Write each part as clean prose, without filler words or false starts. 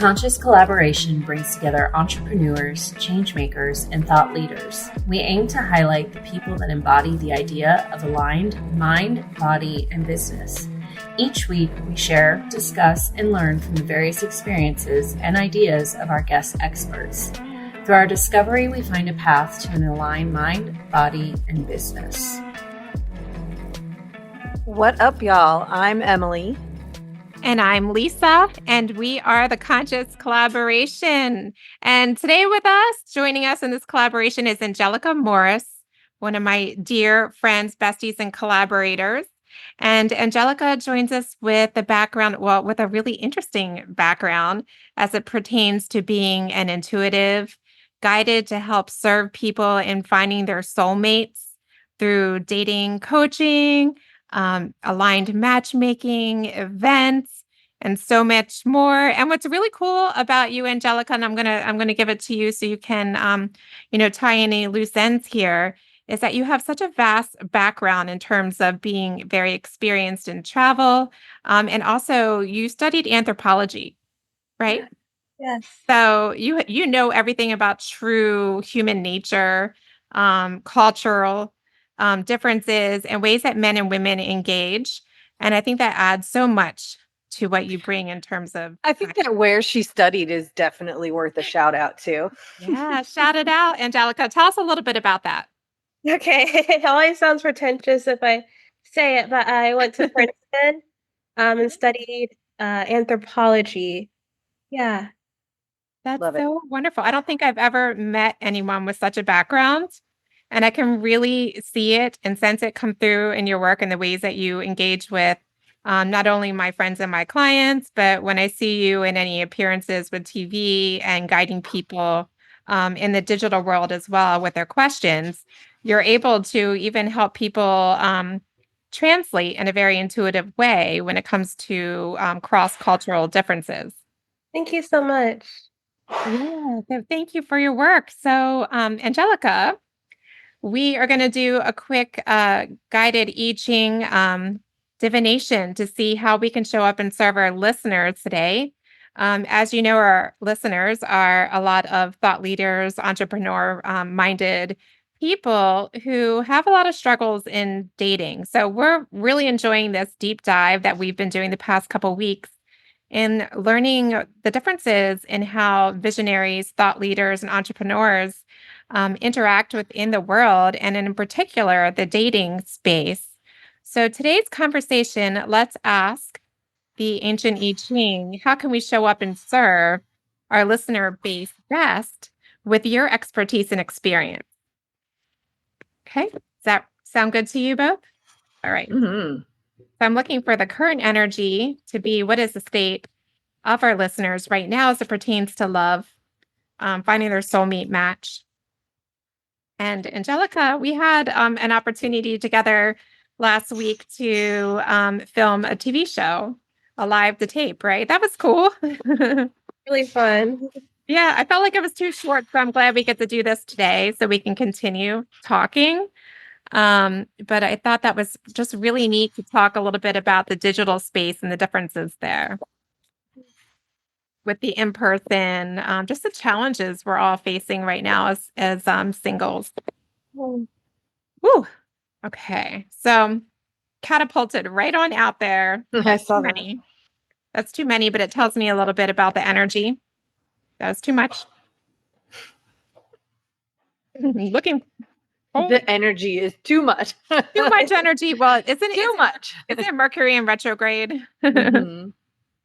Conscious collaboration brings together entrepreneurs, change makers, and thought leaders. We aim to highlight the people that embody the idea of aligned mind, body, and business. Each week, we share, discuss, and learn from the various experiences and ideas of our guest experts. Through our discovery, we find a path to an aligned mind, body, and business. What up, y'all? I'm Emily. And I'm Lisa, and we are the Conscious Collaboration. And today with us, joining us in this collaboration is Angelika Morris, one of my dear friends, besties, and collaborators. And Angelika joins us with with a really interesting background as it pertains to being an intuitive, guided to help serve people in finding their soulmates through dating coaching, aligned matchmaking, events, and so much more. And what's really cool about you, Angelika, and I'm gonna give it to you so you can tie any loose ends here, is that you have such a vast background in terms of being very experienced in travel, and also you studied anthropology, right? Yes. So you know everything about true human nature, cultural differences and ways that men and women engage. And I think that adds so much to what you bring in terms of. I think that where she studied is definitely worth a shout out too. Yeah, shout it out, Angelika. Tell us a little bit about that. Okay. It always sounds pretentious if I say it, but I went to Princeton and studied anthropology. Yeah. That's Love it. so wonderful. I don't think I've ever met anyone with such a background. And I can really see it and sense it come through in your work and the ways that you engage with not only my friends and my clients, but when I see you in any appearances with TV and guiding people in the digital world as well with their questions, you're able to even help people translate in a very intuitive way when it comes to cross-cultural differences. Thank you so much. Yeah, so thank you for your work. So, Angelika, we are going to do a quick guided I Ching divination to see how we can show up and serve our listeners today. As you know, our listeners are a lot of thought leaders, entrepreneur-minded people who have a lot of struggles in dating. So we're really enjoying this deep dive that we've been doing the past couple weeks in learning the differences in how visionaries, thought leaders, and entrepreneurs interact within the world, and in particular, the dating space. So today's conversation, let's ask the ancient I Ching, how can we show up and serve our listener base best with your expertise and experience? Okay, does that sound good to you both? All right. Mm-hmm. So I'm looking for the current energy to be what is the state of our listeners right now as it pertains to love, finding their soulmate match. And Angelika, we had an opportunity together last week to film a TV show, a live to tape, right? That was cool. Really fun. Yeah, I felt like it was too short, so I'm glad we get to do this today so we can continue talking. But I thought that was just really neat to talk a little bit about the digital space and the differences there with the in-person, just the challenges we're all facing right now as singles. Oh, Woo. Okay. So catapulted right on out there. I saw Too that. many. That's too many, but it tells me a little bit about the energy. That was too much. Looking. Oh, The energy is too much. too much energy. Well, Too much. Isn't it Mercury in retrograde? Mhm.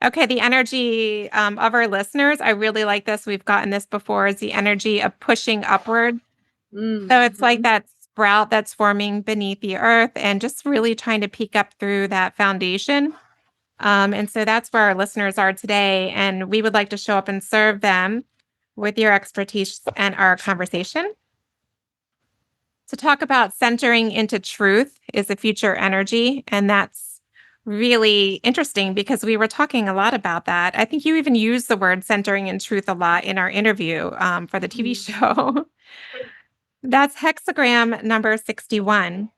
Okay, the energy of our listeners, I really like this. We've gotten this before, is the energy of pushing upward. Mm. So it's like that sprout that's forming beneath the earth and just really trying to peek up through that foundation. And so that's where our listeners are today. And we would like to show up and serve them with your expertise and our conversation. To talk about centering into truth is a future energy. And that's really interesting because we were talking a lot about that. I think you even used the word centering in truth a lot in our interview for the TV show. That's hexagram number 61.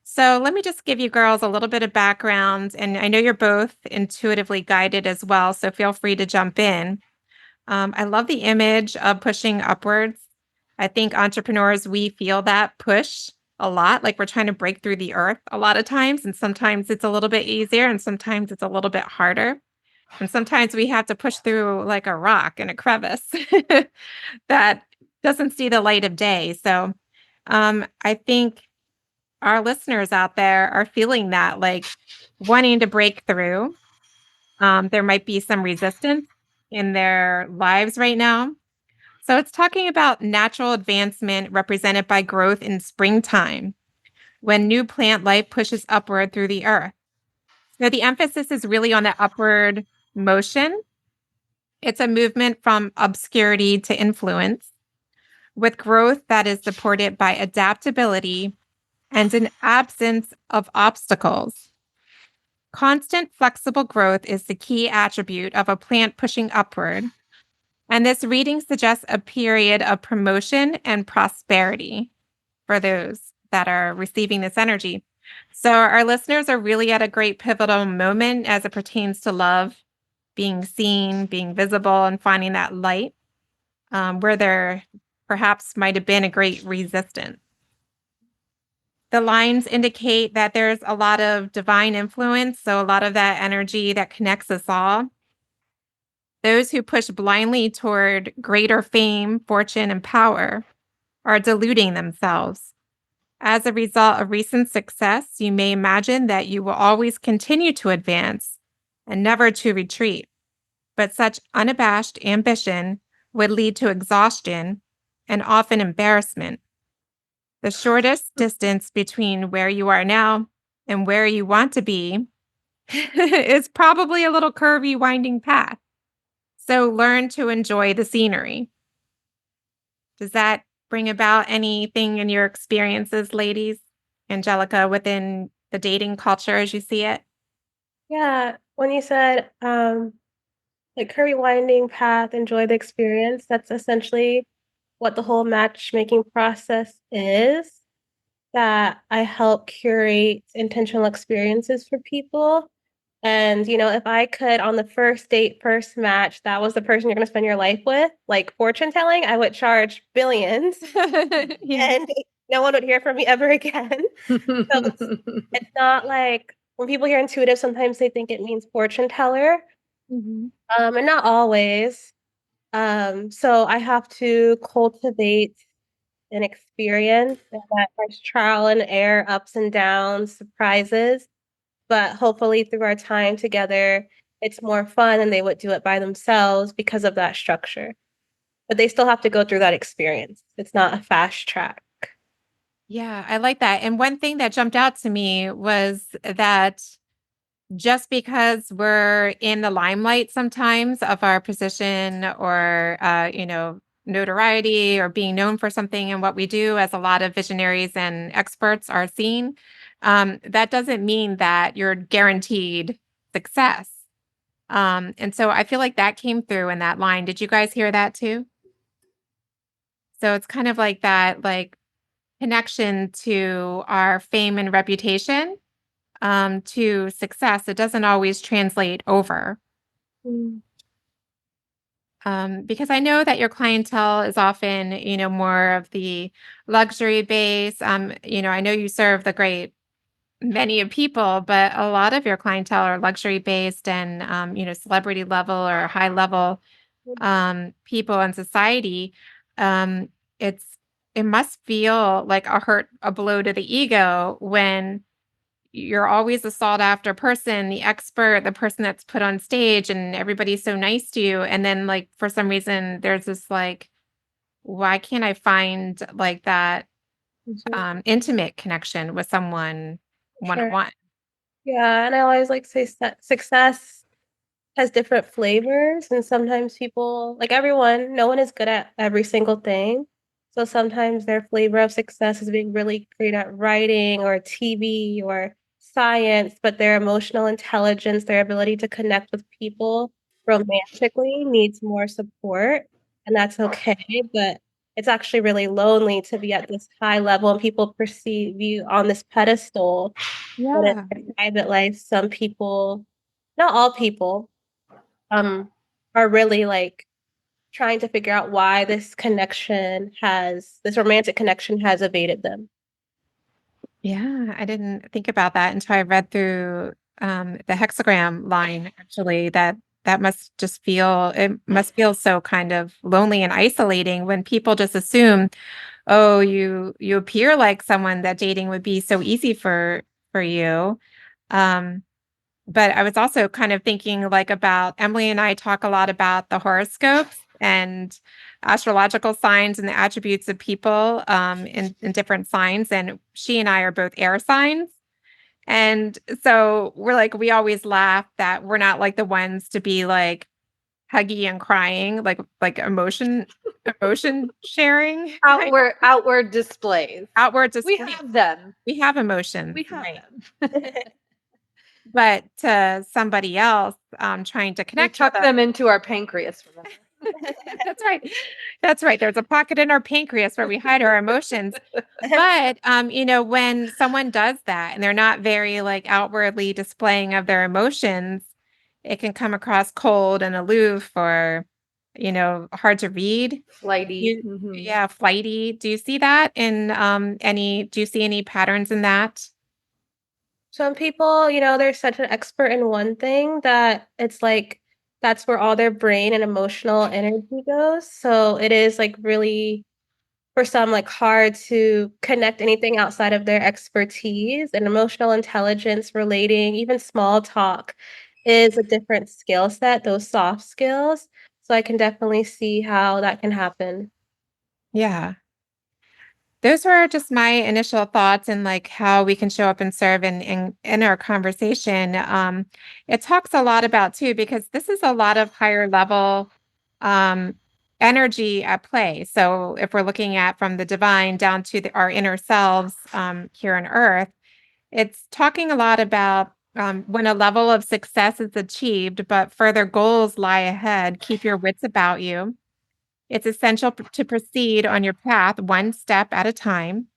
So let me just give you girls a little bit of background. And I know you're both intuitively guided as well, so feel free to jump in. I love the image of pushing upwards. I think entrepreneurs, we feel that push a lot, like we're trying to break through the earth a lot of times. And sometimes it's a little bit easier and sometimes it's a little bit harder. And sometimes we have to push through like a rock and a crevice that doesn't see the light of day. So I think our listeners out there are feeling that, like wanting to break through. There might be some resistance in their lives right now. So it's talking about natural advancement represented by growth in springtime when new plant life pushes upward through the earth. So the emphasis is really on the upward motion. It's a movement from obscurity to influence with growth that is supported by adaptability and an absence of obstacles. Constant flexible growth is the key attribute of a plant pushing upward. And this reading suggests a period of promotion and prosperity for those that are receiving this energy. So our listeners are really at a great pivotal moment as it pertains to love, being seen, being visible, and finding that light where there perhaps might have been a great resistance. The lines indicate that there's a lot of divine influence, so a lot of that energy that connects us all. Those who push blindly toward greater fame, fortune, and power are deluding themselves. As a result of recent success, you may imagine that you will always continue to advance and never to retreat. But such unabashed ambition would lead to exhaustion and often embarrassment. The shortest distance between where you are now and where you want to be is probably a little curvy, winding path. So learn to enjoy the scenery. Does that bring about anything in your experiences, ladies? Angelika, within the dating culture as you see it? Yeah, when you said like curvy winding path, enjoy the experience, that's essentially what the whole matchmaking process is. That I help curate intentional experiences for people. And, if I could on the first date, first match, that was the person you're going to spend your life with, like fortune telling, I would charge billions Yeah. and no one would hear from me ever again. So it's not like when people hear intuitive, sometimes they think it means fortune teller, Mhm. and not always. So I have to cultivate an experience and that there's trial and error, ups and downs, surprises. But hopefully through our time together, it's more fun and they would do it by themselves because of that structure. But they still have to go through that experience. It's not a fast track. Yeah, I like that. And one thing that jumped out to me was that just because we're in the limelight sometimes of our position or, notoriety or being known for something and what we do, as a lot of visionaries and experts are seen, that doesn't mean that you're guaranteed success. And so I feel like that came through in that line. Did you guys hear that too? So it's kind of like that, like connection to our fame and reputation, to success. It doesn't always translate over. Mm. Because I know that your clientele is often, more of the luxury base. I know you serve the great many of people, but a lot of your clientele are luxury based and, celebrity level or high level people in society. Um, it's it must feel like a blow to the ego when you're always a sought after person, the expert, the person that's put on stage, and everybody's so nice to you. And then, like, for some reason, there's this like, why can't I find like that Mhm. intimate connection with someone one on Sure. one? Yeah. And I always like to say success has different flavors. And sometimes people, like everyone, no one is good at every single thing. So sometimes their flavor of success is being really great at writing or TV or science, but their emotional intelligence, their ability to connect with people romantically needs more support. And that's okay. But it's actually really lonely to be at this high level and people perceive you on this pedestal. But in Yeah. their private life, some people, not all people, are really like trying to figure out why this romantic connection has evaded them. Yeah, I didn't think about that until I read through the hexagram line, actually, that must feel so kind of lonely and isolating when people just assume, oh, you appear like someone that dating would be so easy for you. Um, but I was also kind of thinking like about Emily and I talk a lot about the horoscopes and astrological signs and the attributes of people in different signs. And she and I are both air signs. And so we always laugh that we're not like the ones to be like huggy and crying, like emotion sharing. Outward displays. Outward display. We have them. We have emotions. We have Right. them. But to somebody else trying to We connect tuck with them into our pancreas. Remember? That's right. That's right. There's a pocket in our pancreas where we hide our emotions. But when someone does that and they're not very like outwardly displaying of their emotions, it can come across cold and aloof or hard to read. Flighty. Yeah, flighty. Do you see that in do you see any patterns in that? Some people, they're such an expert in one thing that it's like that's where all their brain and emotional energy goes. So it is like really for some like hard to connect anything outside of their expertise, and emotional intelligence, relating, even small talk is a different skill set, those soft skills. So I can definitely see how that can happen. Yeah. Those were just my initial thoughts and like how we can show up and serve in our conversation. It talks a lot about too, because this is a lot of higher level um, energy at play. So if we're looking at from the divine down to our inner selves here on earth, it's talking a lot about when a level of success is achieved, but further goals lie ahead, keep your wits about you. It's essential to proceed on your path one step at a time.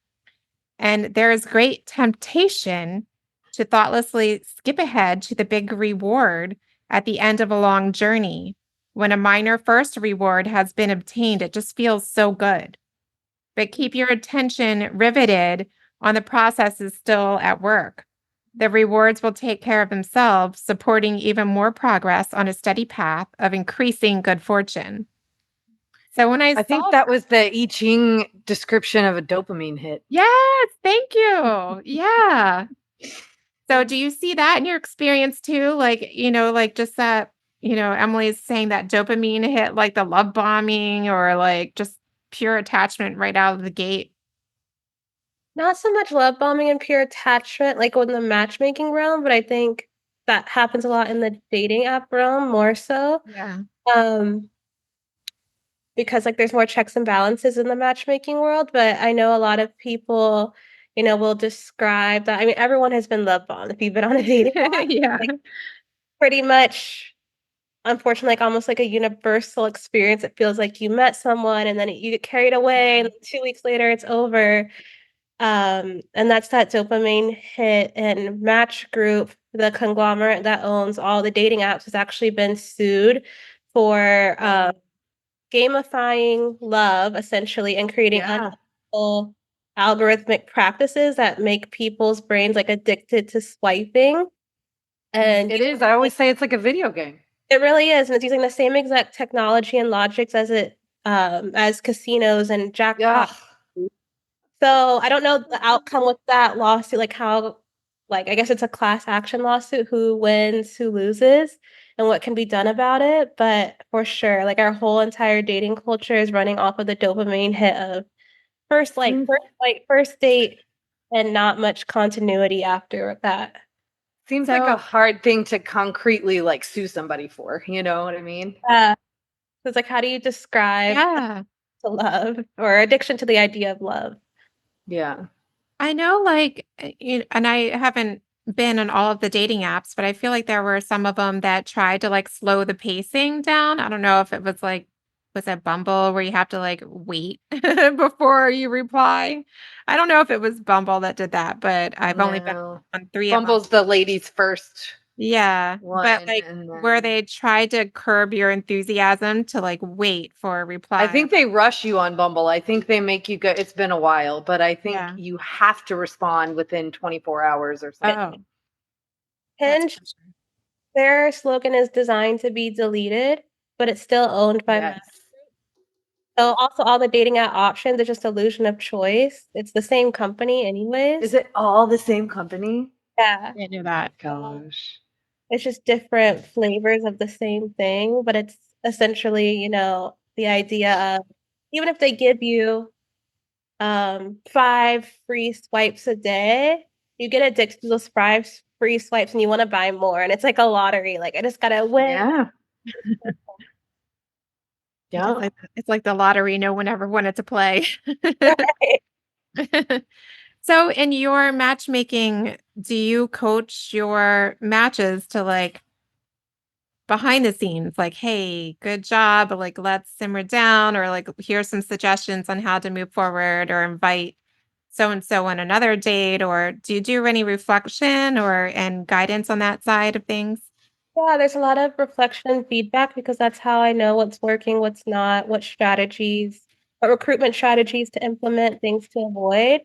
And there is great temptation to thoughtlessly skip ahead to the big reward at the end of a long journey. When a minor first reward has been obtained, it just feels so good. But keep your attention riveted on the processes still at work. The rewards will take care of themselves, supporting even more progress on a steady path of increasing good fortune. So when I think that was the I Ching description of a dopamine hit. Yes, thank you. Yeah. So do you see that in your experience too? Like, like just that, Emily's saying that dopamine hit, like the love bombing or like just pure attachment right out of the gate. Not so much love bombing and pure attachment, like in the matchmaking realm, but I think that happens a lot in the dating app realm more so. Yeah. Because like there's more checks and balances in the matchmaking world, but I know a lot of people, will describe that. I mean, everyone has been love bombed if you've been on a dating app. Yeah. Like pretty much, unfortunately, like almost like a universal experience. It feels like you met someone and then you get carried away, and 2 weeks later it's over. And that's that dopamine hit. And Match Group, the conglomerate that owns all the dating apps, has actually been sued for gamifying love, essentially, and creating unethical algorithmic practices that make people's brains like addicted to swiping. And it is. I always say it's like a video game. It really is, and it's using the same exact technology and logics as casinos and jackpots. So I don't know the outcome with that lawsuit, like how, like I guess it's a class action lawsuit, who wins, who loses, and what can be done about it. But for sure, like our whole entire dating culture is running off of the dopamine hit of first date, and not much continuity after that. Seems like a hard thing to concretely like sue somebody for. You know what I mean? It's like, how do you describe to love or addiction to the idea of love? Yeah. I know, like, and I haven't been on all of the dating apps, but I feel like there were some of them that tried to like slow the pacing down. I don't know if it was like, was it Bumble where you have to like wait before you reply? I don't know if it was Bumble that did that, but I've only been on 3 of them. Bumble's the ladies first Yeah. But one, like and where then they tried to curb your enthusiasm to like wait for a reply. I think they rush you on Bumble. I think they make you go. It's been a while, but I think Yeah. you have to respond within 24 hours or something. Oh, that's Hinge, for sure. their slogan is designed to be deleted, but it's still owned by Yes. So also all the dating app options are just illusion of choice. It's the same company anyways. Is it all the same company? Yeah. I knew that. Gosh. It's just different flavors of the same thing, but it's essentially, the idea of even if they give you 5 free swipes a day, you get addicted to those 5 free swipes and you want to buy more. And it's like a lottery. Like I just gotta win. Yeah. Yeah. It's like the lottery no one ever wanted to play. Right. So in your matchmaking, do you coach your matches to like behind the scenes, like, hey, good job, or like let's simmer down, or like here's some suggestions on how to move forward, or invite so and so on another date, or do you do any reflection or and guidance on that side of things? Yeah, there's a lot of reflection and feedback because that's how I know what's working, what's not, what recruitment strategies to implement, things to avoid.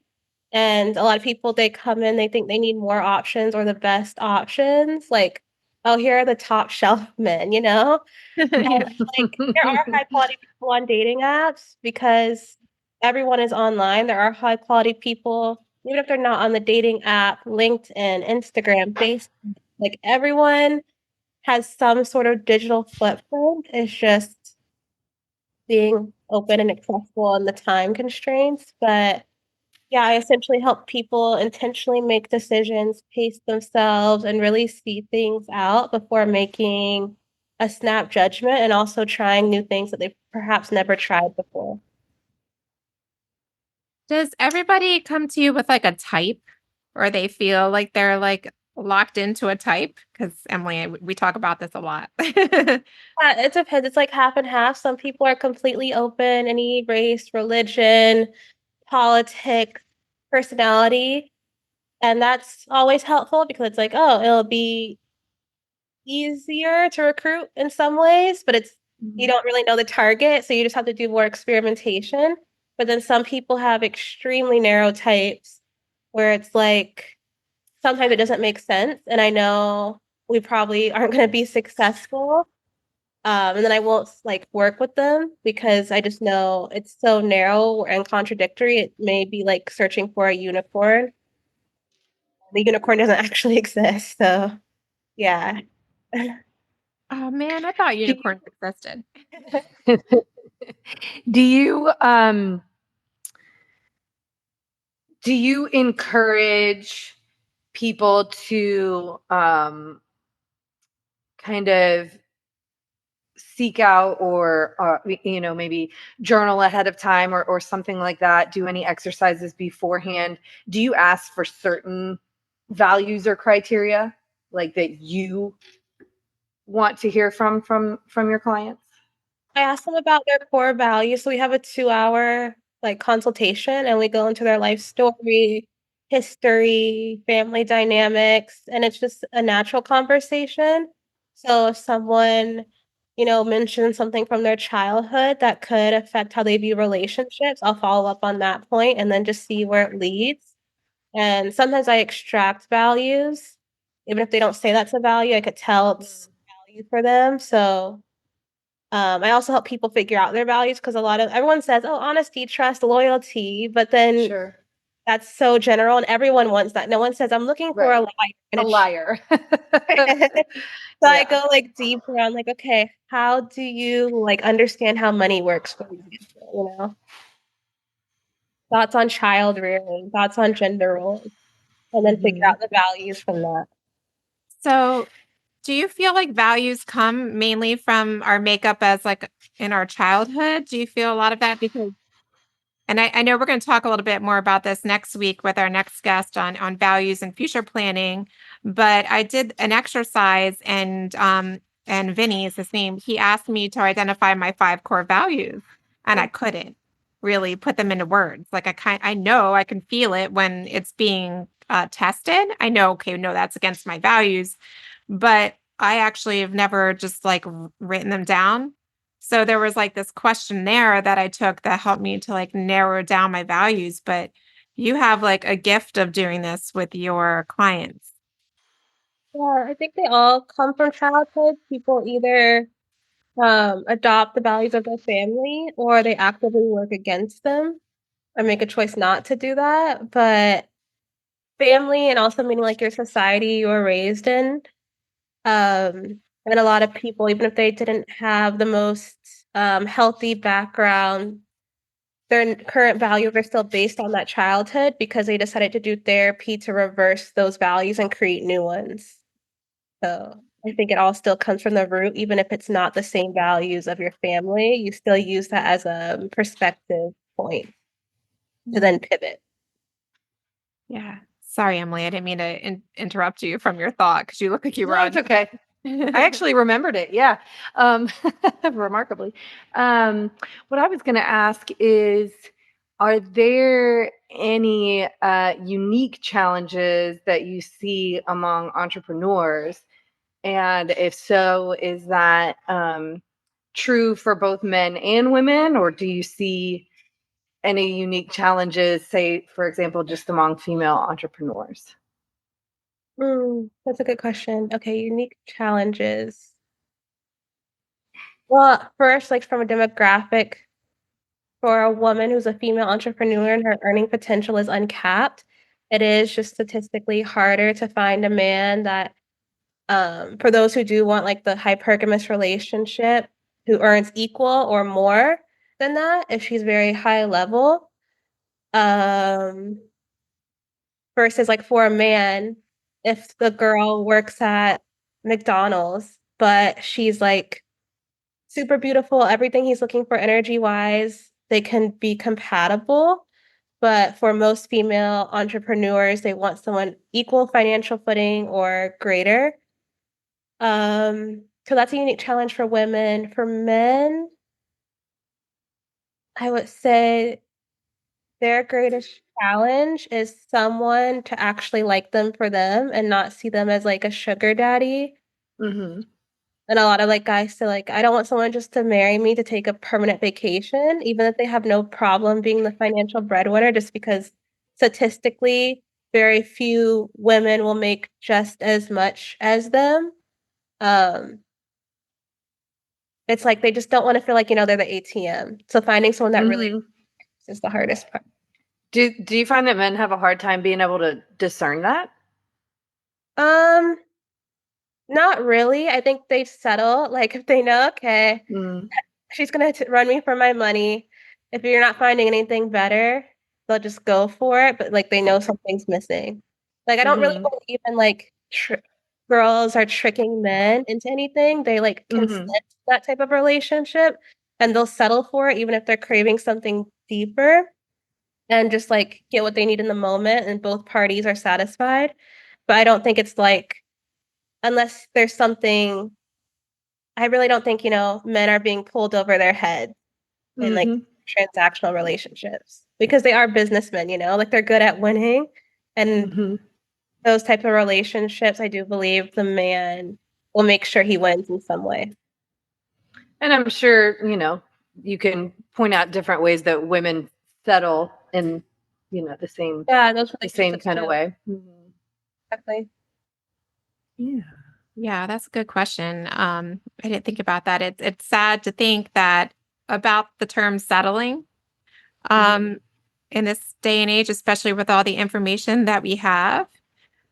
And a lot of people, they come in, they think they need more options or the best options. Like, oh, here are the top shelf men. Yeah. Like, there are high quality people on dating apps because everyone is online. There are high quality people, even if they're not on the dating app, LinkedIn, Instagram, Facebook, like everyone has some sort of digital footprint. It's just being open and accessible and the time constraints. But yeah, I essentially help people intentionally make decisions, pace themselves, and really see things out before making a snap judgment and also trying new things that they've perhaps never tried before. Does everybody come to you with like a type, or they feel like they're like locked into a type? Because Emily, we talk about this a lot. It depends. It's like half and half. Some people are completely open, any race, religion, politics, personality. And that's always helpful because it's like, oh, it'll be easier to recruit in some ways, but you don't really know the target, so you just have to do more experimentation. But then some people have extremely narrow types where it's like sometimes it doesn't make sense, and I know we probably aren't going to be successful. And then I won't like work with them because I just know it's so narrow and contradictory. It may be like searching for a unicorn. The unicorn doesn't actually exist. So yeah. Oh man, I thought unicorns existed. Do you encourage people to kind of seek out or maybe journal ahead of time or something like that, do any exercises beforehand? Do you ask for certain values or criteria like that you want to hear from your clients? I ask them about their core values. So we have a 2-hour like consultation and we go into their life story, history, family dynamics, and it's just a natural conversation. So if someone, mentions something from their childhood that could affect how they view relationships, I'll follow up on that point and then just see where it leads. And sometimes I extract values. Even if they don't say that's a value, I could tell it's value for them. So I also help people figure out their values because everyone says, oh, honesty, trust, loyalty, but then Sure. that's so general and everyone wants that. No one says, I'm looking for a Right. liar. A liar. So I Yeah. go like deeper on like, okay, how do you like understand how money works, for example, thoughts on child rearing, thoughts on gender roles, and then figure out the values from that. So do you feel like values come mainly from our makeup as like in our childhood? Do you feel a lot of that? Because, and I know we're going to talk a little bit more about this next week with our next guest on values and future planning, but I did an exercise and Vinny is his name. He asked me to identify my 5 core values and I couldn't really put them into words. Like I know I can feel it when it's being tested. I know, okay, no, that's against my values. but I actually have never just like written them down. So there was like this questionnaire that I took that helped me to like narrow down my values. But you have like a gift of doing this with your clients. Yeah, I think they all come from childhood. People either adopt the values of their family or they actively work against them or make a choice not to do that. But family and also meaning like your society you were raised in. And a lot of people, even if they didn't have the most healthy background, their current values are still based on that childhood because they decided to do therapy to reverse those values and create new ones. So I think it all still comes from the root, even if it's not the same values of your family, you still use that as a perspective point to then pivot. Yeah. Sorry, Emily. I didn't mean to interrupt you from your thought because you look like you were No, on. it's okay. I actually remembered it. Yeah. Remarkably. What I was going to ask is, are there any unique challenges that you see among entrepreneurs? And if so, is that true for both men and women, or do you see any unique challenges, say, for example, just among female entrepreneurs? That's a good question. Okay, unique challenges. Well, first, like from a demographic, for a woman who's a female entrepreneur and her earning potential is uncapped, it is just statistically harder to find a man that, for those who do want like the hypergamous relationship, who earns equal or more than that, if she's very high level. Um, versus like for a man, if the girl works at McDonald's, but she's like super beautiful, everything he's looking for energy wise, they can be compatible. But for most female entrepreneurs, they want someone equal financial footing or greater. So that's a unique challenge for women. For men, I would say their greatest challenge is someone to actually like them for them and not see them as like a sugar daddy. Mm-hmm. And a lot of like guys say like, I don't want someone just to marry me to take a permanent vacation, even if they have no problem being the financial breadwinner, just because statistically, very few women will make just as much as them. Um, it's like they just don't want to feel like, they're the ATM. So finding someone that really is the hardest part. Do you find that men have a hard time being able to discern that? Um, Not really. I think they settle. Like if they know, okay, she's gonna run me for my money. If you're not finding anything better, they'll just go for it. But like they know something's missing. Like I don't really believe in like girls are tricking men into anything. They like can sense that type of relationship, and they'll settle for it even if they're craving something deeper, and just like get what they need in the moment, and both parties are satisfied. But I don't think it's like unless there's something, I really don't think, men are being pulled over their head in like transactional relationships because they are businessmen, like they're good at winning. And those type of relationships, I do believe the man will make sure he wins in some way. And I'm sure, you can point out different ways that women settle in, the same kind of way. Exactly. Yeah. Yeah, that's a good question. I didn't think about that. It's sad to think that about the term settling in this day and age, especially with all the information that we have.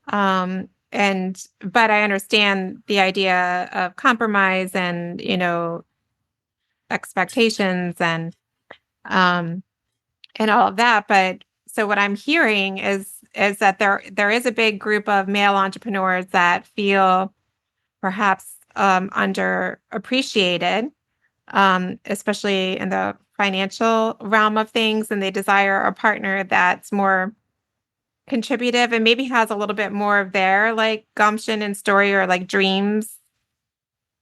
But I understand the idea of compromise and, expectations and all of that. But so what I'm hearing is that there is a big group of male entrepreneurs that feel perhaps underappreciated, especially in the financial realm of things, and they desire a partner that's more contributive and maybe has a little bit more of their like gumption and story or like dreams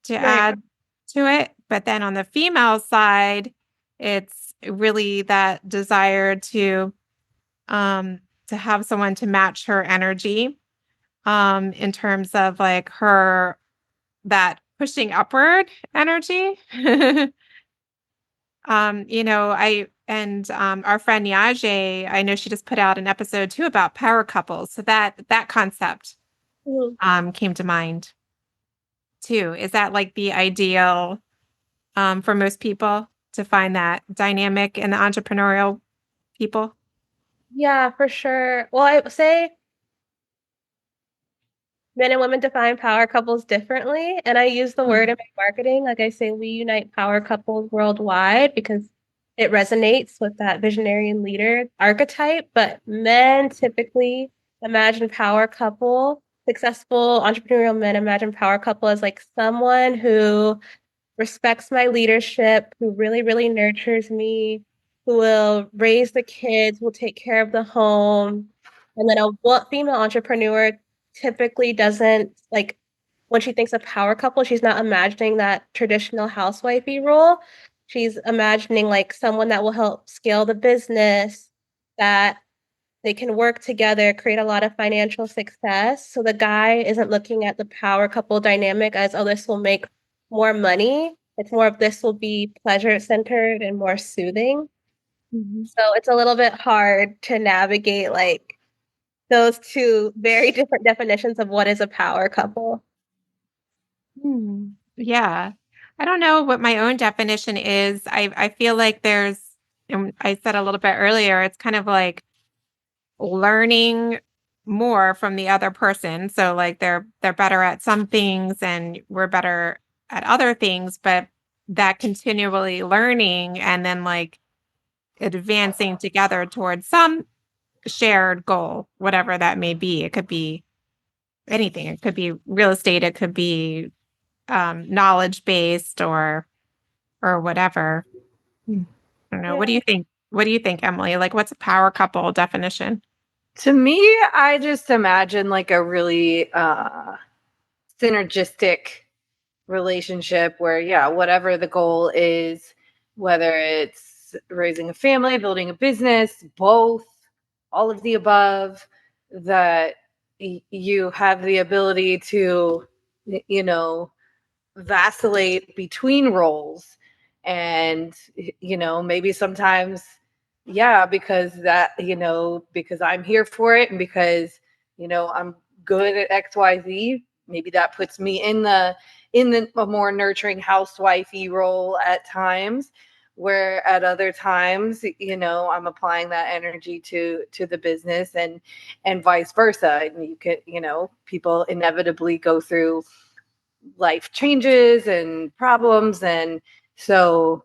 to add to it. But then on the female side, it's really that desire to have someone to match her energy. in terms of like that pushing upward energy. Our friend Niaje, I know she just put out an episode too about power couples. So that concept came to mind too. Is that like the ideal for most people to find that dynamic in the entrepreneurial people? Yeah, for sure. Well, I would say men and women define power couples differently. And I use the word in my marketing. Like I say, we unite power couples worldwide because it resonates with that visionary and leader archetype. But men typically imagine power couple, successful entrepreneurial men imagine power couple as like someone who respects my leadership, who really, really nurtures me, who will raise the kids, will take care of the home. And then a female entrepreneur typically doesn't like when she thinks of power couple, she's not imagining that traditional housewifey role. She's imagining like someone that will help scale the business, that they can work together, create a lot of financial success. So the guy isn't looking at the power couple dynamic as, oh, this will make more money. It's more of this will be pleasure centered and more soothing. So it's a little bit hard to navigate like those two very different definitions of what is a power couple. Yeah. I don't know what my own definition is. I feel like and I said a little bit earlier, it's kind of like learning more from the other person. So like they're better at some things and we're better at other things, but that continually learning and then like advancing together towards some shared goal, whatever that may be. It could be anything. It could be real estate. It could be knowledge based or whatever. I don't know. Yeah. What do you think? What do you think, Emily? Like, what's a power couple definition? To me, I just imagine like a really synergistic relationship where, yeah, whatever the goal is, whether it's raising a family, building a business, both, all of the above, that you have the ability to, you know, vacillate between roles. And, maybe sometimes, yeah, because because I'm here for it and because, I'm good at XYZ, maybe that puts me in a more nurturing housewifey role at times, where at other times, I'm applying that energy to the business and vice versa. And you could, people inevitably go through life changes and problems. And so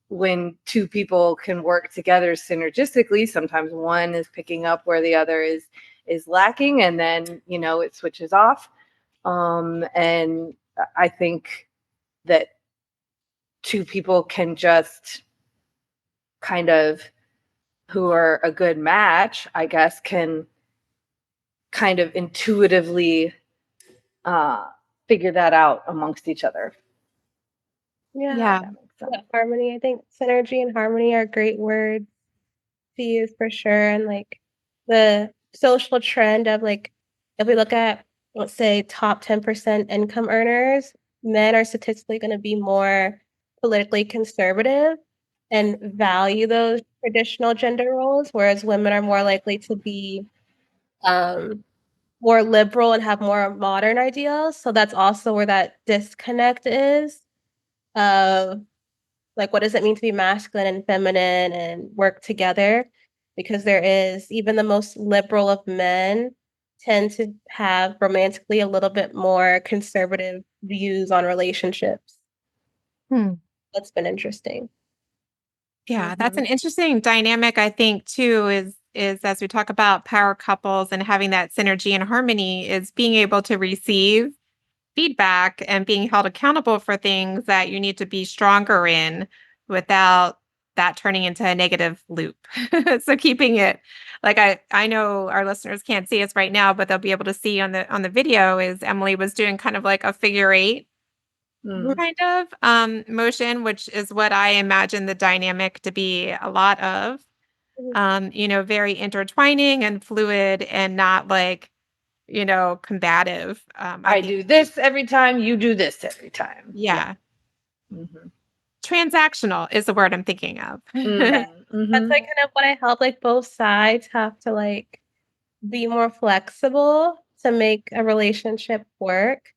when two people can work together synergistically, sometimes one is picking up where the other is lacking, and then it switches off. And I think that two people can just kind of, who are a good match, I guess, can kind of intuitively figure that out amongst each other. Yeah. That makes sense. Yeah, harmony. I think synergy and harmony are great words to use for sure. And like the social trend of like, if we look at, let's say, top 10% income earners, men are statistically going to be more politically conservative and value those traditional gender roles, whereas women are more likely to be more liberal and have more modern ideals. So that's also where that disconnect is of like, what does it mean to be masculine and feminine and work together? Because there is, even the most liberal of men tend to have romantically a little bit more conservative views on relationships. That's been interesting. Yeah, that's an interesting dynamic, I think, too, is as we talk about power couples and having that synergy and harmony, is being able to receive feedback and being held accountable for things that you need to be stronger in without that turning into a negative loop. So keeping it, like I know our listeners can't see us right now, but they'll be able to see on the video, is Emily was doing kind of like a figure eight kind of motion, which is what I imagine the dynamic to be a lot of. Very intertwining and fluid and not like combative. I think, do this every time, you do this every time. yeah. Mhm. Transactional is the word I'm thinking of. Yeah. Mhm. That's like kind of what I help. Like both sides have to like be more flexible to make a relationship work.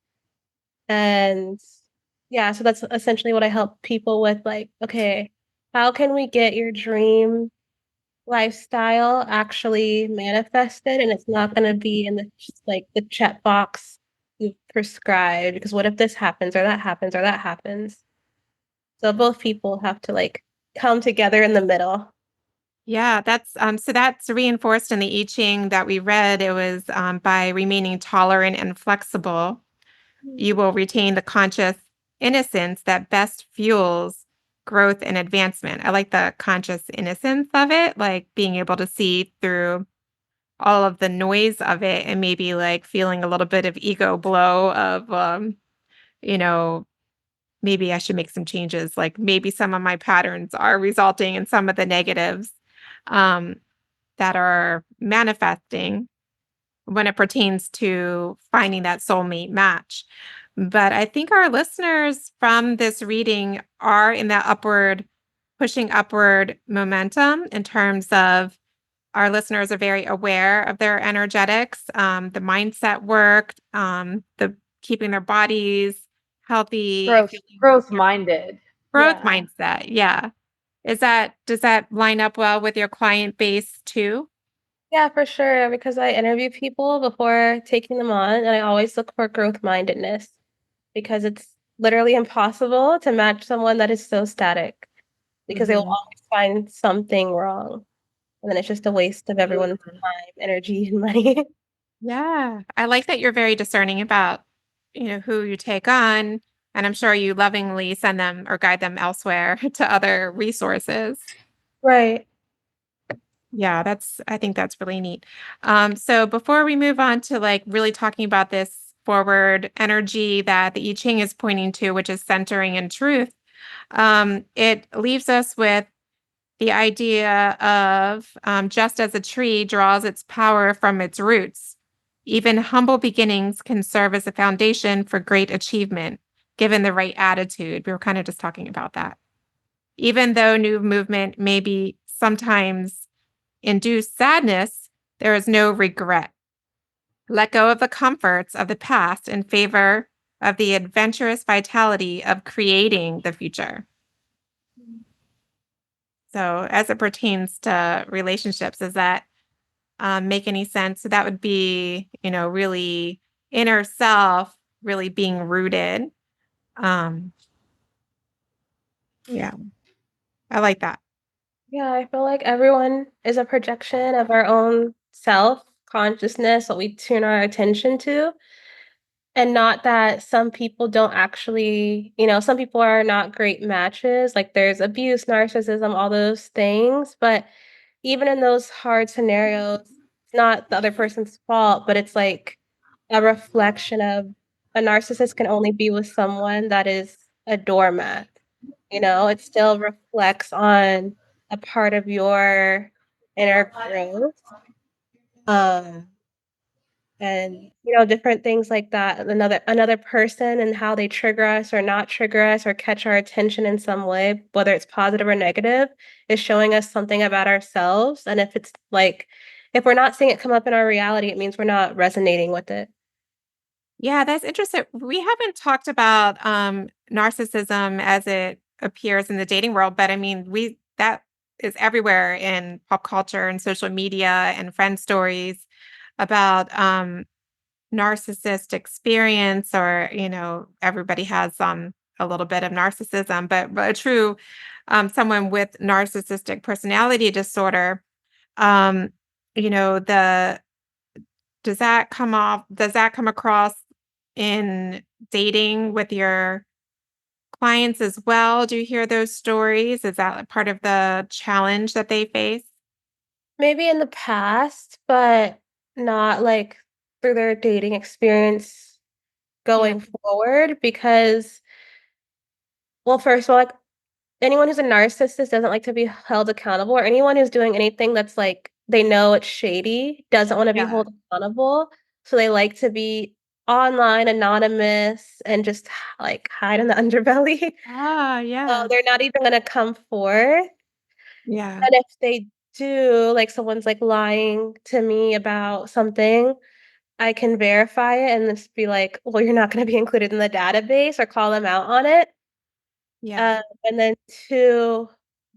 And yeah, so that's essentially what I help people with. Like, okay, how can we get your dream lifestyle actually manifested? And it's not going to be in the like the check box you prescribed. Because what if this happens or that happens or that happens? So both people have to like come together in the middle. Yeah, so that's reinforced in the I Ching that we read. It was by remaining tolerant and flexible, you will retain the conscious innocence that best fuels growth and advancement. I like the conscious innocence of it, like being able to see through all of the noise of it and maybe like feeling a little bit of ego blow of, you know, maybe I should make some changes. Like maybe some of my patterns are resulting in some of the negatives um, that are manifesting when it pertains to finding that soulmate match. But I think our listeners from this reading are in that pushing upward momentum in terms of our listeners are very aware of their energetics, the mindset work, the keeping their bodies healthy, Growth minded. growth Yeah. mindset. Yeah. Does that line up well with your client base too? Yeah, for sure. Because I interview people before taking them on, and I always look for growth mindedness because it's literally impossible to match someone that is so static because they will Mhm. always find something wrong. And then it's just a waste of everyone's time, energy, and money. Yeah. I like that you're very discerning about, who you take on. And I'm sure you lovingly send them or guide them elsewhere to other resources. Right. Yeah, I think that's really neat. So before we move on to like really talking about this forward energy that the I Ching is pointing to, which is centering and truth, it leaves us with the idea of just as a tree draws its power from its roots, even humble beginnings can serve as a foundation for great achievement, given the right attitude. We were kind of just talking about that. Even though new movement may be sometimes induce sadness, there is no regret. Let go of the comforts of the past in favor of the adventurous vitality of creating the future. So, as it pertains to relationships, does that make any sense? So, that would be, really inner self, really being rooted. Um, yeah, I like that. Yeah, I feel like everyone is a projection of our own self consciousness, what we tune our attention to. And not that some people don't actually, some people are not great matches. Like there's abuse, narcissism, all those things. But even in those hard scenarios, it's not the other person's fault, but it's like a reflection of a narcissist can only be with someone that is a doormat. It still reflects on a part of your inner growth. Um, and different things like that. Another person and how they trigger us or not trigger us or catch our attention in some way, whether it's positive or negative, is showing us something about ourselves. And if it's like if we're not seeing it come up in our reality, it means we're not resonating with it. Yeah, that's interesting. We haven't talked about narcissism as it appears in the dating world, but I mean, that is everywhere in pop culture and social media and friend stories about narcissist experience, or everybody has a little bit of narcissism, but a true someone with narcissistic personality disorder, um, the does that come across in dating with your clients as well? Do you hear those stories? Is that part of the challenge that they face? Maybe in the past, but not like through their dating experience Yeah. going forward because well, first of all, like anyone who's a narcissist doesn't like to be held accountable, or anyone who's doing anything that's like they know it's shady doesn't want to be Yeah. held accountable. So they like to be online, anonymous, and just like hide in the underbelly. Ah, So yeah. they're not even gonna come forth. Yeah. And if they do, like someone's like lying to me about something, I can verify it and just be like, well, you're not gonna be included in the database or call them out on it. Yeah. And then two,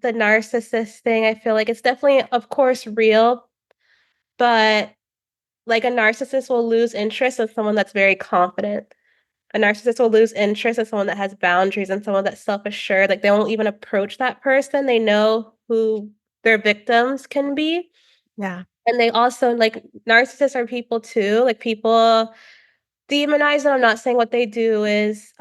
the narcissist thing, I feel like it's definitely, of course, real, but like a narcissist will lose interest in someone that's very confident. A narcissist will lose interest in someone that has boundaries and someone that's self-assured. Like they won't even approach that person. They know who their victims can be. Yeah. And they also like narcissists are people too. Like people demonize them. I'm not saying what they do is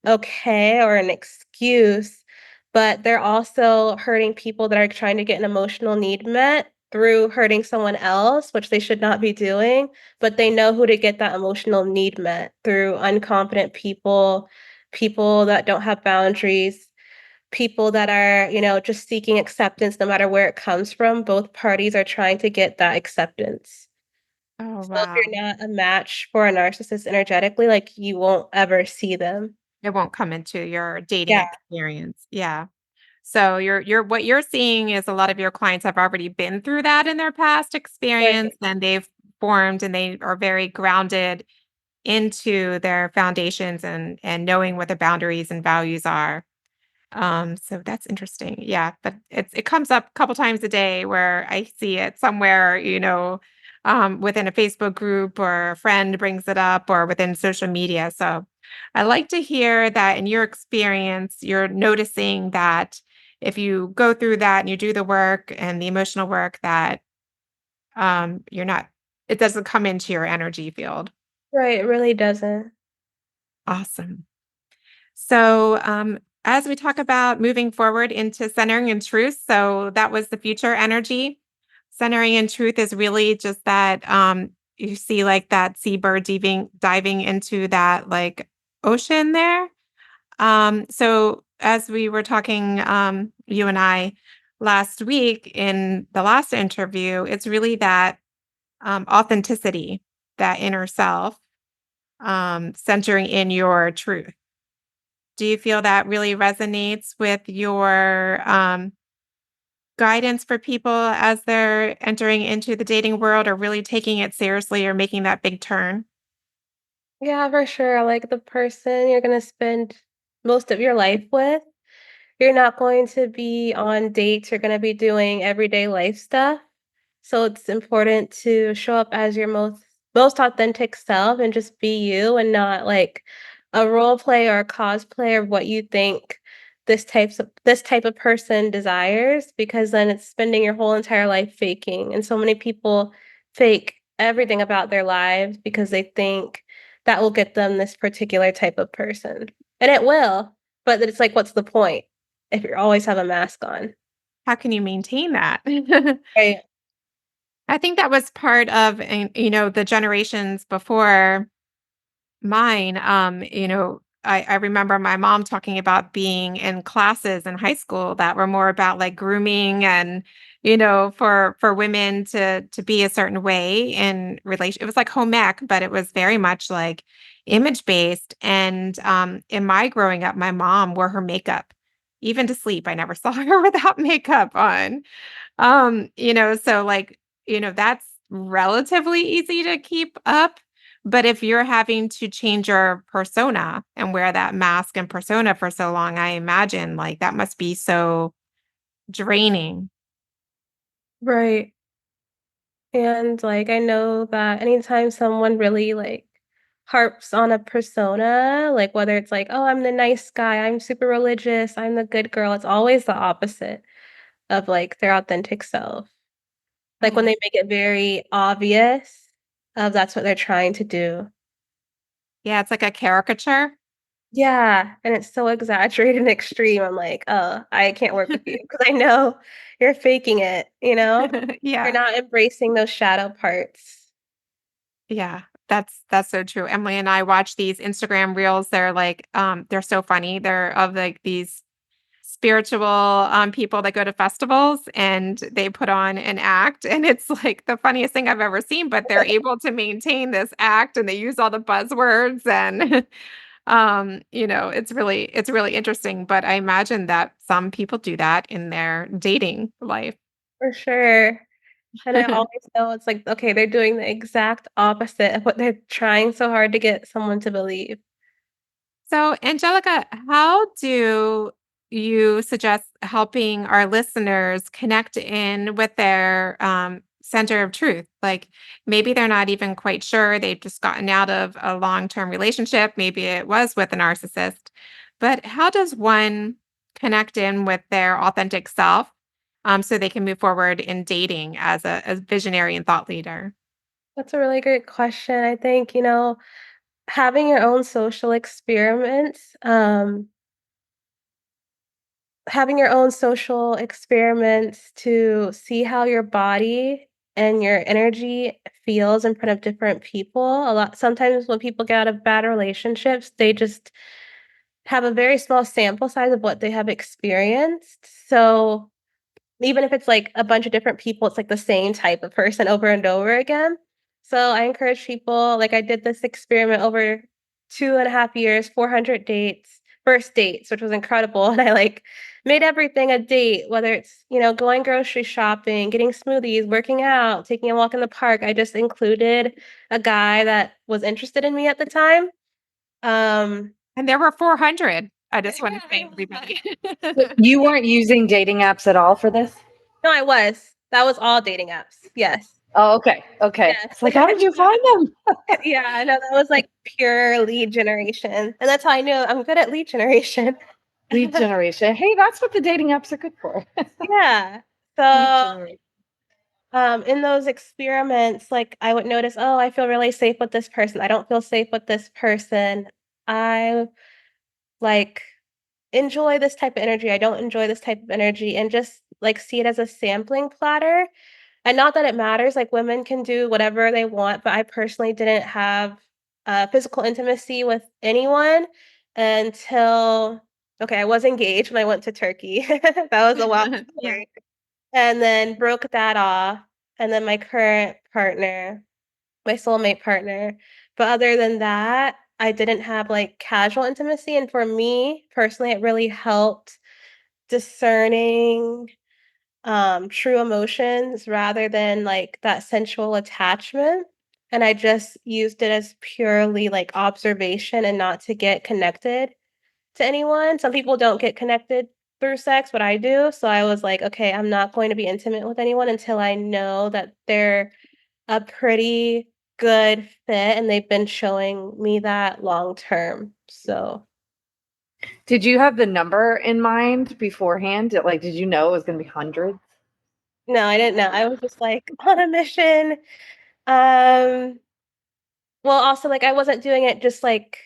okay or an excuse, but they're also hurting people that are trying to get an emotional need met through hurting someone else, which they should not be doing, but they know who to get that emotional need met through unconfident people, people that don't have boundaries, people that are, just seeking acceptance no matter where it comes from. Both parties are trying to get that acceptance. Oh, So if wow. you're not a match for a narcissist energetically, like you won't ever see them. It won't come into your dating Yeah, experience. Yeah. So you're what you're seeing is a lot of your clients have already been through that in their past experience right. and they've formed and they are very grounded into their foundations and knowing what the boundaries and values are. So that's interesting. Yeah, but it comes up a couple times a day where I see it somewhere, within a Facebook group or a friend brings it up or within social media. So I like to hear that in your experience, you're noticing that if you go through that and you do the work and the emotional work that you're not it doesn't come into your energy field. Right, it really doesn't. Awesome. So, as we talk about moving forward into centering and truth, so that was the future energy. Centering and truth is really just that you see like that seabird diving into that like ocean there. So as we were talking, you and I last week in the last interview, it's really that authenticity, that inner self, centering in your truth. Do you feel that really resonates with your guidance for people as they're entering into the dating world or really taking it seriously or making that big turn? Yeah, for sure. Like the person you're gonna spend most of your life with, you're not going to be on dates, you're gonna be doing everyday life stuff. So it's important to show up as your most authentic self and just be you and not like a role play or a cosplay of what you think this type of person desires, because then it's spending your whole entire life faking. And so many people fake everything about their lives because they think that will get them this particular type of person. And it will, but it's like what's the point if you always have a mask on? How can you maintain that? Right. I think that was part of, the generations before mine. I remember my mom talking about being in classes in high school that were more about like grooming and, for women to be a certain way in relation. It was like home ec, but it was very much like image based. And in my growing up, my mom wore her makeup. Even to sleep, I never saw her without makeup on. So like, that's relatively easy to keep up. But if you're having to change your persona and wear that mask and persona for so long, I imagine like that must be so draining. Right. And, like, I know that anytime someone really, like, harps on a persona, like, whether it's like, "Oh, I'm the nice guy, I'm super religious, I'm the good girl," it's always the opposite of, like, their authentic self. Like, when Oh, they make it very obvious of that's what they're trying to do. yeah, it's like a caricature. Yeah, and it's so exaggerated and extreme, I'm like, "Oh, I can't work with you because I know you're faking it," you know? You're Yeah. not embracing those shadow parts. Yeah, that's so true. Emily and I watch these Instagram reels. They're like, they're so funny. They're of like these spiritual people that go to festivals and they put on an act, and it's like the funniest thing I've ever seen, but they're able to maintain this act and they use all the buzzwords and it's really interesting, but I imagine that some people do that in their dating life. For sure. And I always know it's like, okay, they're doing the exact opposite of what they're trying so hard to get someone to believe. So, Angelica, how do you suggest helping our listeners connect in with their center of truth? Like maybe they're not even quite sure. They've just gotten out of a long-term relationship. Maybe it was with a narcissist. But how does one connect in with their authentic self so they can move forward in dating as a visionary and thought leader? That's a really great question. I think, having your own social experiments, having your own social experiments to see how your body and your energy feels in front of different people. A lot sometimes when people get out of bad relationships, they just have a very small sample size of what they have experienced. So even if it's like a bunch of different people, it's like the same type of person over and over again. So I encourage people, like I did this experiment over 2.5 years, 400 dates, first dates, which was incredible. And I like made everything a date, whether it's, going grocery shopping, getting smoothies, working out, taking a walk in the park. I just included a guy that was interested in me at the time. And there were 400. I just want to thank everybody. You weren't using dating apps at all for this? No, I was. That was all dating apps. Yes. Oh, okay. Okay. Yes. It's like, how did you find them? Yeah, I know that was like pure lead generation. And that's how I knew I'm good at lead generation. Lead generation. Hey, that's what the dating apps are good for. Yeah. Lead So, generation. in those experiments, like I would notice, oh, I feel really safe with this person. I don't feel safe with this person. I like enjoy this type of energy. I don't enjoy this type of energy, and just like see it as a sampling platter. And not that it matters, like women can do whatever they want, but I personally didn't have physical intimacy with anyone until, okay, I was engaged when I went to Turkey. That was a wild Yeah. story. And then broke that off. And then my current partner, my soulmate partner. But other than that, I didn't have like casual intimacy. And for me personally, it really helped discerning true emotions rather than like that sensual attachment. And I just used it as purely like observation and not to get connected to anyone. Some people don't get connected through sex, but I do. So I was like, okay, I'm not going to be intimate with anyone until I know that they're a pretty good fit and they've been showing me that long term. So Did you have the number in mind beforehand? Did you know it was going to be hundreds? no, I didn't know. I was just like on a mission. Um, well, also like I wasn't doing it just like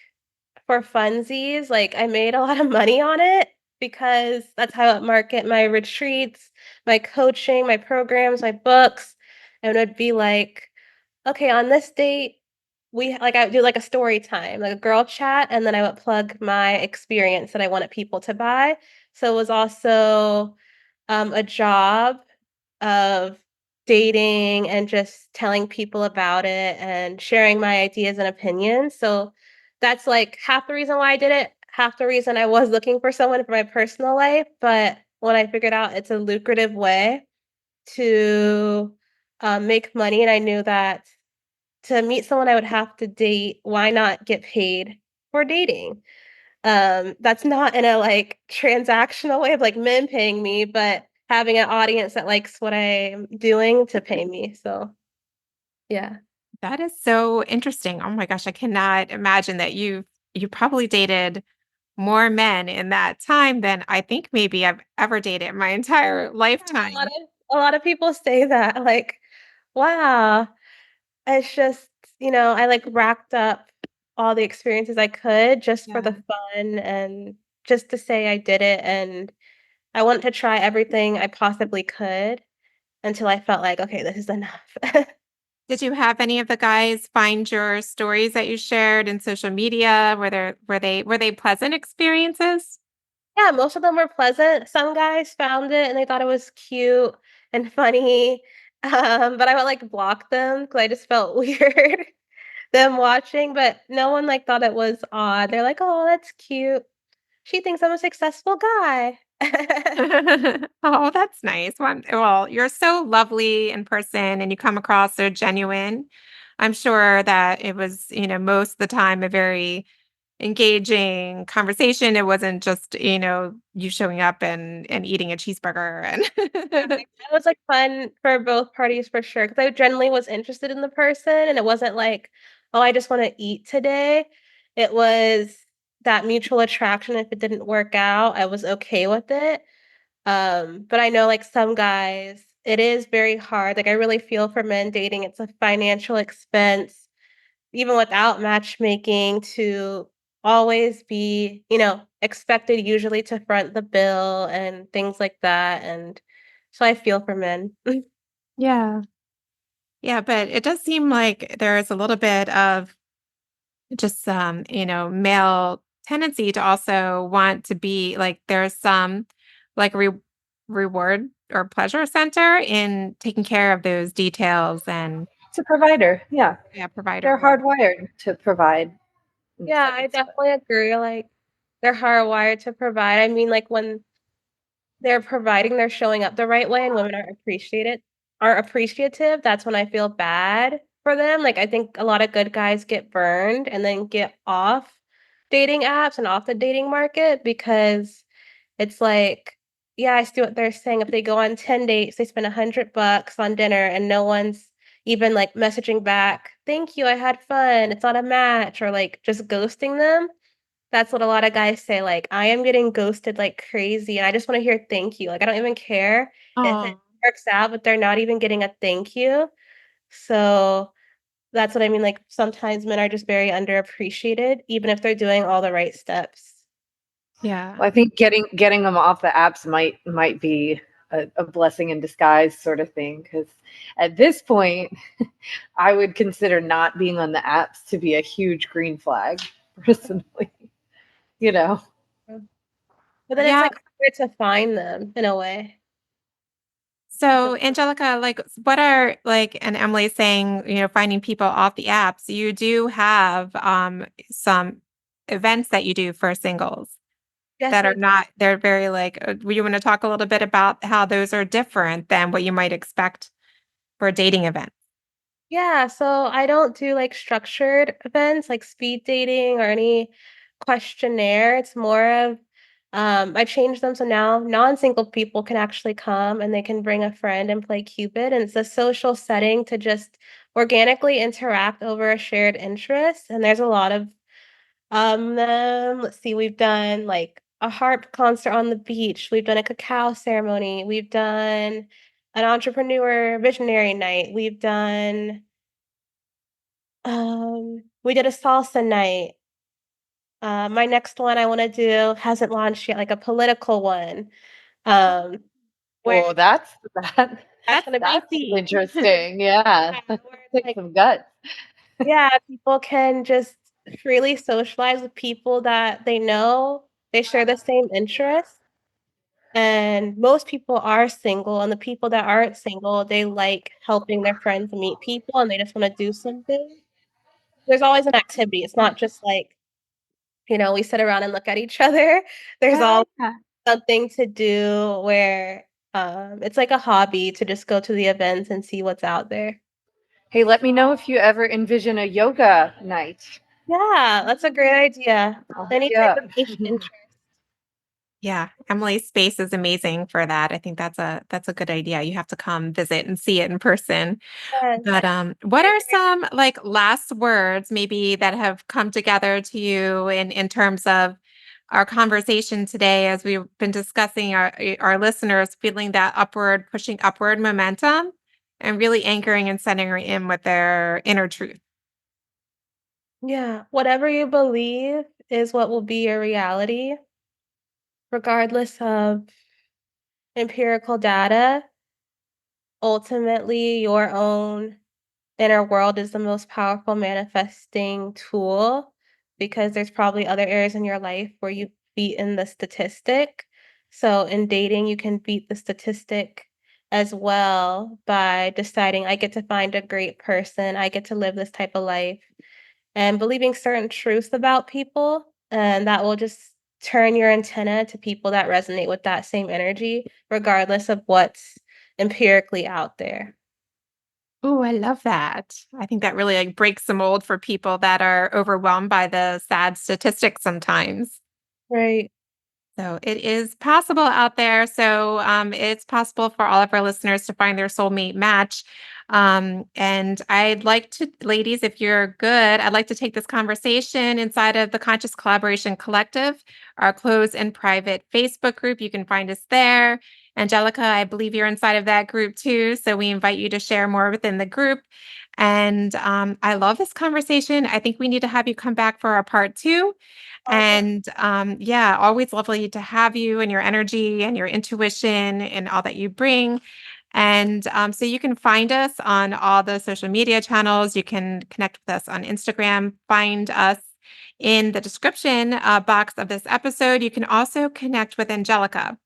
for funsies. Like I made a lot of money on it because that's how I market my retreats, my coaching, my programs, my books. And it would be like, okay, on this date, I do like a story time, like a girl chat, and then I would plug my experience that I wanted people to buy. So it was also a job of dating and just telling people about it and sharing my ideas and opinions. So that's like half the reason why I did it, half the reason I was looking for someone for my personal life. But when I figured out it's a lucrative way to make money, and I knew that to meet someone I would have to date, why not get paid for dating? That's not in a like transactional way of like men paying me, but having an audience that likes what I'm doing to pay me. So yeah. That is so interesting. Oh my gosh, I cannot imagine that you probably dated more men in that time than I think maybe I've ever dated in my entire Yeah, lifetime. a lot of people say that, like, wow. It's just, I like racked up all the experiences I could just for the Yeah. fun and just to say I did it. And I wanted to try everything I possibly could until I felt like, okay, this is enough. Did you have any of the guys find your stories that you shared in social media? Were they pleasant experiences? Yeah, most of them were pleasant. Some guys found it and they thought it was cute and funny, but I would, like, block them because I just felt weird them watching, but no one, like, thought it was odd. They're like, "Oh, that's cute. She thinks I'm a successful guy." Oh, that's nice. Well, you're so lovely in person and you come across so genuine. I'm sure that it was, most of the time a very engaging conversation. It wasn't just, you showing up and eating a cheeseburger and It was, like, fun for both parties for sure because I generally was interested in the person, and it wasn't like, "Oh, I just wanna eat today." It was that mutual attraction. If it didn't work out, I was okay with it. But I know, like, some guys, it is very hard. Like, I really feel for men dating. It's a financial expense, even without matchmaking, to always be, expected usually to front the bill and things like that, and so I feel for men. yeah. Yeah, but it does seem like there's a little bit of just male tendency to also want to be like there's some like reward or pleasure center in taking care of those details and It's a provider. Yeah. yeah, provider They're role. hardwired to provide in Yeah, some I aspect. definitely agree, like, they're hardwired to provide. I mean, like, when they're providing, they're showing up the right way, and women are appreciative, that's when I feel bad for them. Like, I think a lot of good guys get burned and then get off dating apps and off the dating market because it's like, yeah, I see what they're saying. If they go on 10 dates, they spend $100 on dinner and no one's even, like, messaging back, "Thank you, I had fun, it's not a match," or, like, just ghosting them. That's what a lot of guys say, like, "I am getting ghosted like crazy, and I just wanna hear thank you." Like, I don't even care if it Oh, works out, but they're not even getting a thank you. So, that's what I mean, like, sometimes men are just very underappreciated, even if they're doing all the right steps. yeah. Well, I think getting them off the apps might be a blessing in disguise sort of thing. Because at this point, I would consider not being on the apps to be a huge green flag, personally. You know, But then it's, Yeah. like, hard to find them in a way. So, Angelica, like, what are like, and Emily saying, finding people off the apps, you do have some events that you do for singles Yes, that I are not, they're very like, you want to talk a little bit about how those are different than what you might expect for a dating event? Yeah, so I don't do, like, structured events like speed dating or any questionnaire. It's more of, I changed them so now non-single people can actually come and they can bring a friend and play Cupid, and it's a social setting to just organically interact over a shared interest, and there's a lot of, let's see, we've done, like, a harp concert on the beach, we've done a cacao ceremony, we've done an entrepreneur visionary night, we've done we did a salsa night. My next one I wanna do hasn't launched yet, like a political one, um, where oh, that that's That's gonna be that's deep. interesting. Yeah, Yeah, that where it's takes like, some guts. yeah, people can just freely socialize with people that they know, they share the same interests, and most people are single, and the people that aren't single, they like helping their friends meet people, and they just wanna do something. There's always an activity, it's not just like, we sit around and look at each other. There's yeah. all something to do where, it's like a hobby to just go to the events and see what's out there. Hey, let me know if you ever envision a yoga night. Yeah, that's a great idea. I'll hook Any you type up. of niche interest. Yeah, Emily's space is amazing for that. I think that's a good idea. You have to come visit and see it in person. Yes. But what are some like last words maybe that have come together to you in terms of our conversation today as we've been discussing our listeners feeling that pushing upward momentum and really anchoring and centering in with their inner truth. Yeah, whatever you believe is what will be your reality, regardless of empirical data. Ultimately, your own inner world is the most powerful manifesting tool because there's probably other areas in your life where you beaten the statistic. So in dating, you can beat the statistic as well by deciding I get to find a great person, I get to live this type of life, and believing certain truths about people. And that will just turn your antenna to people that resonate with that same energy, regardless of what's empirically out there. Oh, I love that. I think that really like breaks the mold for people that are overwhelmed by the sad statistics sometimes. Right. So it is possible out there. So it's possible for all of our listeners to find their soulmate match. And I'd like to, ladies, if you're good, I'd like to take this conversation inside of the Conscious Collaboration Collective, our closed and private Facebook group. You can find us there. Angelika, I believe you're inside of that group too. So we invite you to share more within the group. And I love this conversation. I think we need to have you come back for a part 2. And yeah, always lovely to have you and your energy and your intuition and all that you bring. And so you can find us on all the social media channels. You can connect with us on Instagram, find us in the description box of this episode. You can also connect with Angelika.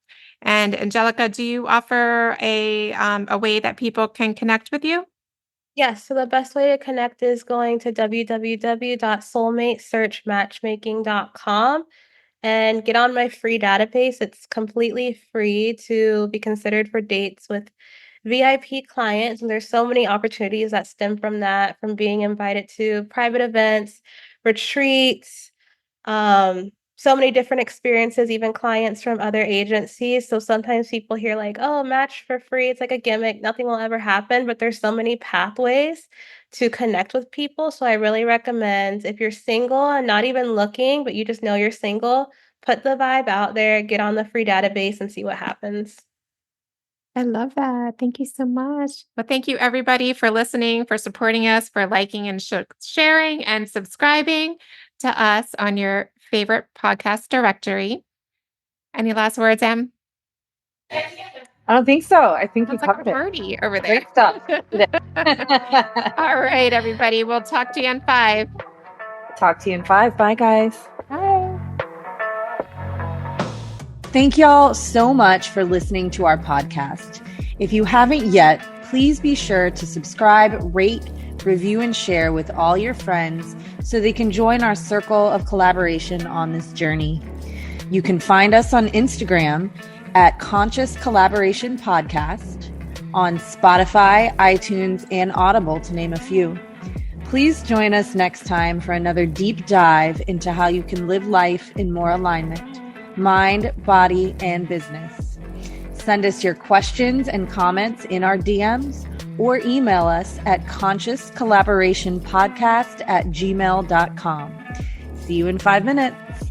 And Angelika, do you offer a way that people can connect with you? Yes, so the best way to connect is going to www.soulmatesearchmatchmaking.com and get on my free database. It's completely free to be considered for dates with VIP clients. And there's so many opportunities that stem from that, from being invited to private events, retreats, so many different experiences, even clients from other agencies. So sometimes people hear like, oh, match for free. It's like a gimmick. Nothing will ever happen. But there's so many pathways to connect with people. So I really recommend if you're single and not even looking, but you just know you're single, put the vibe out there, get on the free database and see what happens. I love that. Thank you so much. Well, thank you everybody for listening, for supporting us, for liking and sharing and subscribing to us on your favorite podcast directory. Any last words, Em? I don't think so. I think we Sounds like a covered it. party over there. Great stuff. All right, everybody. We'll talk to you in 5. Talk to you in 5. Bye, guys. Bye. Thank y'all so much for listening to our podcast. If you haven't yet, please be sure to subscribe, rate, review, and share with all your friends so they can join our circle of collaboration on this journey. You can find us on Instagram at Conscious Collaboration Podcast, on Spotify, iTunes, and Audible, to name a few. Please join us next time for another deep dive into how you can live life in more alignment. Mind, body, and business. Send us your questions and comments in our DMs or email us at consciouscollaborationpodcast@gmail.com. See you in 5 minutes.